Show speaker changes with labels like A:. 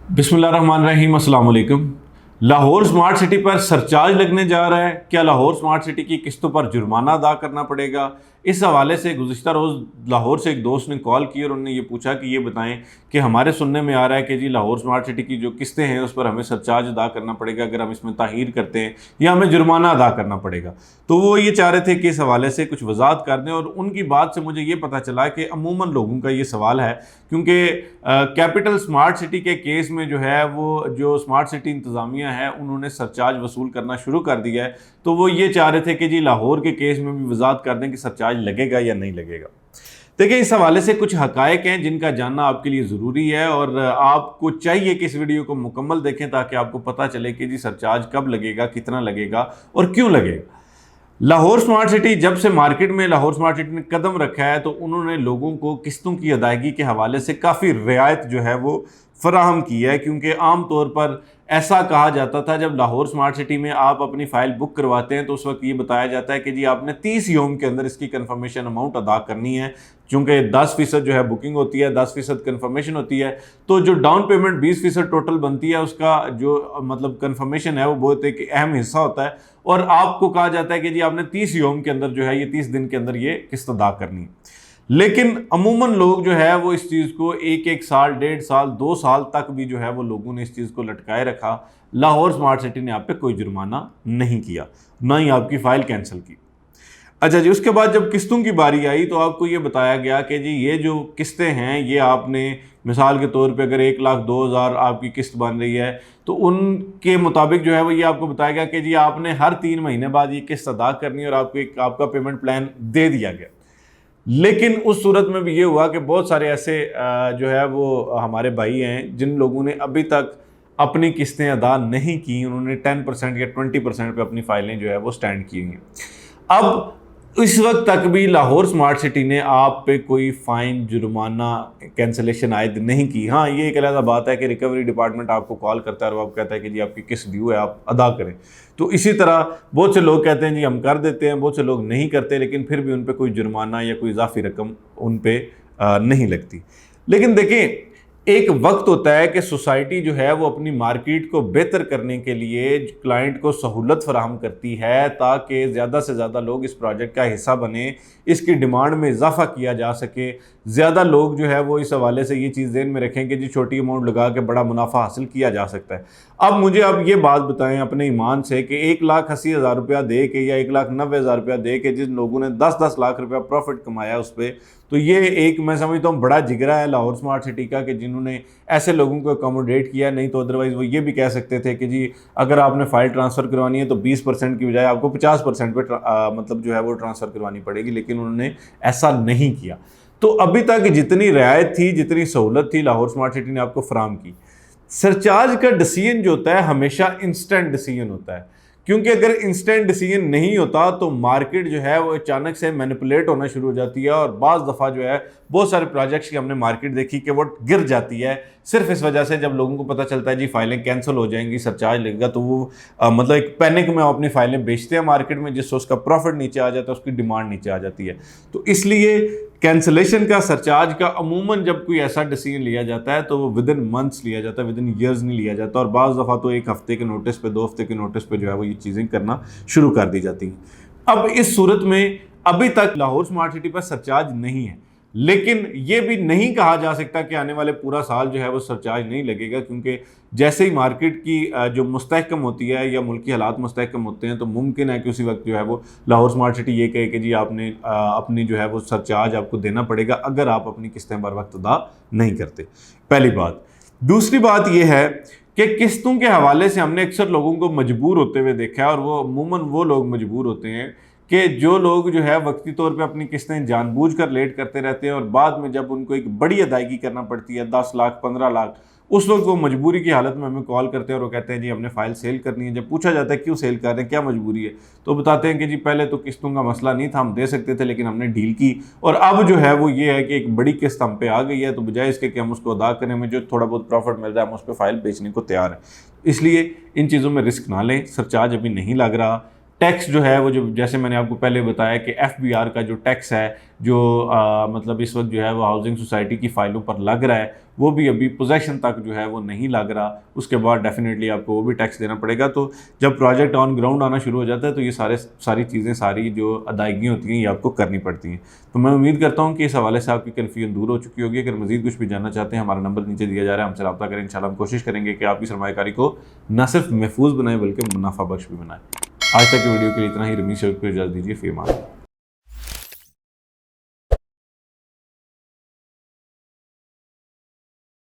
A: बिस्मिल्लाहिर्रहमानिर्रहीम, अस्सलाम वालेकुम। लाहौर स्मार्ट सिटी पर सरचार्ज लगने जा रहा है। क्या लाहौर स्मार्ट सिटी की किस्तों पर जुर्माना अदा करना पड़ेगा? इस हवाले से गुज़िश्ता रोज़ लाहौर से एक दोस्त ने कॉल की और उन्होंने ये पूछा कि ये बताएं कि हमारे सुनने में आ रहा है कि जी लाहौर स्मार्ट सिटी की जो किस्तें हैं उस पर हमें सरचार्ज अदा करना पड़ेगा अगर हम इसमें ताहीर करते हैं, या हमें जुर्माना अदा करना पड़ेगा। तो वो ये चाह रहे थे कि इस हवाले से कुछ वजाहत कर दें, और उनकी बात से मुझे ये पता चला कि अमूमन लोगों का ये सवाल है, क्योंकि कैपिटल स्मार्ट सिटी के केस में जो है वो जो स्मार्ट सिटी इंतज़ामिया है उन्होंने सरचार्ज वसूल करना शुरू कर दिया है। तो वो ये चाह रहे थे कि जी लाहौर के केस में भी वजाहत कर दें कि सरचार्ज लगेगा या नहीं लगेगा। देखिए, इस हवाले से कुछ हकायक हैं जिनका जानना आपके लिए ज़रूरी है, और आपको चाहिए कि इस वीडियो को मुकम्मल देखें ताकि आपको पता चले कि जी सरचार्ज कब लगेगा, कितना लगेगा और क्यों लगेगा। लाहौर स्मार्ट सिटी जब से मार्केट में लाहौर स्मार्ट सिटी ने कदम रखा है तो उन्होंने लोगों को किस्तों की अदायगी के हवाले से काफ़ी रियायत जो है वो फराहम की है, क्योंकि आम तौर पर ऐसा कहा जाता था जब लाहौर स्मार्ट सिटी में आप अपनी फ़ाइल बुक करवाते हैं तो उस वक्त ये बताया जाता है कि जी आपने 30 योम के अंदर इसकी कन्फर्मेशन अमाउंट अदा करनी है। चूँकि 10% जो है बुकिंग होती है, 10% कन्फर्मेशन होती है, तो जो डाउन पेमेंट 20% टोटल बनती है उसका जो मतलब कन्फर्मेशन है वो बहुत एक अहम हिस्सा होता है, और आपको कहा जाता है कि जी आपने 30 योम के अंदर जो है ये 30 दिन के अंदर ये किस्त अदा करनी है। लेकिन अमूमन लोग जो है वो इस चीज़ को एक साल, 1.5 साल, 2 साल तक भी जो है वो लोगों ने इस चीज़ को लटकाए रखा। लाहौर स्मार्ट सिटी ने आप पे कोई जुर्माना नहीं किया, ना ही आपकी फ़ाइल कैंसिल की। अच्छा जी, उसके बाद जब किस्तों की बारी आई तो आपको ये बताया गया कि जी ये जो किस्तें हैं ये आपने मिसाल के तौर पे अगर 1,02,000 आपकी किस्त बन रही है तो उनके मुताबिक जो है वो ये आपको बताया गया कि जी आपने हर 3 महीने बाद ये किस्त अदा करनी है, और आपको एक आपका पेमेंट प्लान दे दिया गया। लेकिन उस सूरत में भी ये हुआ कि बहुत सारे ऐसे जो है वो हमारे भाई हैं जिन लोगों ने अभी तक अपनी किस्तें अदा नहीं की, उन्होंने 10% या 20% पे अपनी फ़ाइलें जो है वो स्टैंड की हैं। अब इस वक्त तक भी लाहौर स्मार्ट सिटी ने आप पे कोई फ़ाइन, जुर्माना, कैंसलेशन आयद नहीं की। हाँ, ये एक अलग बात है कि रिकवरी डिपार्टमेंट आपको कॉल करता है और वो आप कहता है कि जी आपकी किस्त ड्यू है, आप अदा करें। तो इसी तरह बहुत से लोग कहते हैं जी हम कर देते हैं, बहुत से लोग नहीं करते, लेकिन फिर भी उन पे कोई जुर्माना या कोई इजाफी रकम उन पे नहीं लगती। लेकिन देखें, एक वक्त होता है कि सोसाइटी जो है वो अपनी मार्केट को बेहतर करने के लिए क्लाइंट को सहूलत फराहम करती है ताकि ज़्यादा से ज़्यादा लोग इस प्रोजेक्ट का हिस्सा बने, इसकी डिमांड में इजाफा किया जा सके। ज़्यादा लोग जो है वो इस हवाले से ये चीज़ ज़हन में रखें कि जी छोटी अमाउंट लगा के बड़ा मुनाफा हासिल किया जा सकता है। अब मुझे आप ये बात बताएं अपने ईमान से कि 1,80,000 रुपया दे के या 1,90,000 रुपया दे के जिन लोगों ने 10-10 लाख रुपया प्रॉफिट कमाया उस पर, तो ये एक मैं समझता हूँ बड़ा जिगरा है लाहौर स्मार्ट सिटी का कि जिन्होंने ऐसे लोगों को अकोमोडेट किया। नहीं तो अदरवाइज़ वो ये भी कह सकते थे कि जी अगर आपने फ़ाइल ट्रांसफ़र करवानी है तो 20% की बजाय आपको 50% पे मतलब जो है वो ट्रांसफ़र करवानी पड़ेगी, लेकिन उन्होंने ऐसा नहीं किया। तो अभी तक जितनी रियायत थी, जितनी सहूलत थी, लाहौर स्मार्ट सिटी ने आपको फराहम की। सरचार्ज का डिसीजन जो होता है हमेशा इंस्टेंट डिसीजन होता है, क्योंकि अगर इंस्टेंट डिसीजन नहीं होता तो मार्केट जो है वो अचानक से मैनिपुलेट होना शुरू हो जाती है, और बाज़ दफ़ा जो है बहुत सारे प्रोजेक्ट्स की हमने मार्केट देखी कि वो गिर जाती है सिर्फ इस वजह से जब लोगों को पता चलता है जी फाइलें कैंसिल हो जाएंगी, सरचार्ज लगेगा, तो वो मतलब एक पैनिक में अपनी फाइलें बेचते हैं मार्केट में, जिससे उसका प्रॉफिट नीचे आ जाता है, उसकी डिमांड नीचे आ जाती है। तो इसलिए कैंसिलेशन का, सरचार्ज का अमूमन जब कोई ऐसा डिसीजन लिया जाता है तो वो विद इन मंथ्स लिया जाता है, विद इन ईयर्स नहीं लिया जाता, और बाज़ दफ़ा तो 1 हफ्ते के नोटिस पे, 2 हफ्ते के नोटिस पे जो है वो ये चीज़ें करना शुरू कर दी जाती हैं। अब इस सूरत में अभी तक लाहौर स्मार्ट सिटी पर सरचार्ज नहीं है, लेकिन ये भी नहीं कहा जा सकता कि आने वाले पूरा साल जो है वो सरचार्ज नहीं लगेगा, क्योंकि जैसे ही मार्केट की जो मुस्तहकम होती है या मुल्की हालात मुस्तहकम होते हैं तो मुमकिन है कि उसी वक्त जो है वो लाहौर स्मार्ट सिटी ये कहे कि जी आपने अपनी जो है वो सरचार्ज आपको देना पड़ेगा अगर आप अपनी किस्तें बर वक्त अदा नहीं करते। पहली बात। दूसरी बात यह है कि किस्तों के हवाले से हमने अक्सर लोगों को मजबूर होते हुए देखा है, और वो अमूमन वो लोग मजबूर होते हैं कि जो लोग जो है वक्ती तौर पे अपनी किस्तें जानबूझकर लेट करते रहते हैं, और बाद में जब उनको एक बड़ी अदायगी करना पड़ती है 10 लाख, 15 लाख, उस वक्त वो मजबूरी की हालत में हमें कॉल करते हैं और वो कहते हैं जी हमने फ़ाइल सेल करनी है। जब पूछा जाता है क्यों सेल कर रहे हैं, क्या मजबूरी है, तो बताते हैं कि जी पहले तो किस्तों का मसला नहीं था, हम दे सकते थे लेकिन हमने डील की, और अब जो है वो ये है कि एक बड़ी किस्त हम पे आ गई है, तो बजाय इसके कि हम उसको अदा करें, हमें जो थोड़ा बहुत प्रॉफिट मिल रहा है हम उस पर फ़ाइल बेचने को तैयार हैं। इसलिए इन चीज़ों में रिस्क ना लें। सरचार्ज अभी नहीं लग रहा, ٹیکس جو ہے وہ جو جیسے میں نے آپ کو پہلے بتایا کہ FBR کا جو ٹیکس ہے جو مطلب اس وقت جو ہے وہ ہاؤسنگ سوسائٹی کی فائلوں پر لگ رہا ہے وہ بھی ابھی پوزیشن تک جو ہے وہ نہیں لگ رہا. اس کے بعد ڈیفینیٹلی آپ کو وہ بھی ٹیکس دینا پڑے گا. تو جب پروجیکٹ آن گراؤنڈ آنا شروع ہو جاتا ہے تو یہ ساری چیزیں ساری جو ادائیگیاں ہوتی ہیں یہ آپ کو کرنی پڑتی ہیں. تو میں امید کرتا ہوں کہ اس حوالے سے آپ کی کنفیوژن دور ہو چکی ہوگی. اگر مزید کچھ بھی جاننا چاہتے ہیں ہمارا نمبر نیچے دیا جا رہا ہے, ہم سے رابطہ کریں. انشاءاللہ ہم کوشش کریں گے کہ آپ کی سرمایہ کاری کو نہ صرف محفوظ بنائیں بلکہ منافع بخش بھی بنائیں. آج تک کی ویڈیو کے لیے اتنا ہی. رمیش شوقی کو اجازت دیجیے. فی امان اللہ.